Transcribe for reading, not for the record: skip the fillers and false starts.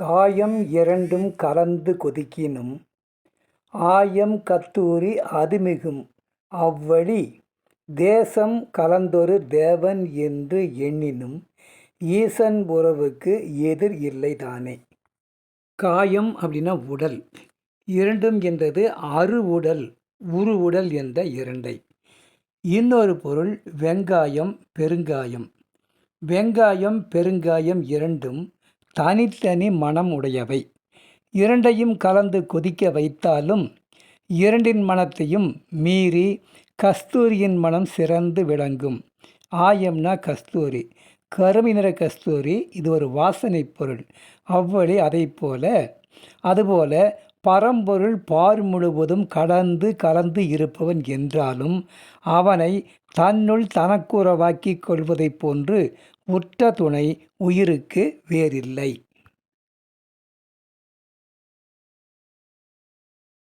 காயம் இரண்டும் கலந்து கொதிக்கினும் ஆயம் கத்தூரி அதுமிகும் அவ்வழி தேசம் கலந்தொரு தேவன் என்று எண்ணினும் ஈசன் உறவுக்கு எதிர் இல்லை தானே. காயம் அப்படின்னா உடல், இரண்டும் என்றது அருவுடல் உருவுடல் என்ற இரண்டை. இன்னொரு பொருள் வெங்காயம் பெருங்காயம். வெங்காயம் பெருங்காயம் இரண்டும் தனித்தனி மனம் உடையவை. இரண்டையும் கலந்து கொதிக்க வைத்தாலும் இரண்டின் மனத்தையும் மீறி கஸ்தூரியின் மனம் சிறந்து விளங்கும். ஆயம்னா கஸ்தூரி, கருமை நிற கஸ்தூரி. இது ஒரு வாசனை பொருள். அவ்வழி அதுபோல பரம்பொருள் பார் முழுவதும் கலந்து இருப்பவன் என்றாலும் அவனை தன்னுள் தனக்குறவாக்கிக் கொள்வதைப் போன்று உற்ற துணை உயிருக்கு வேறில்லை.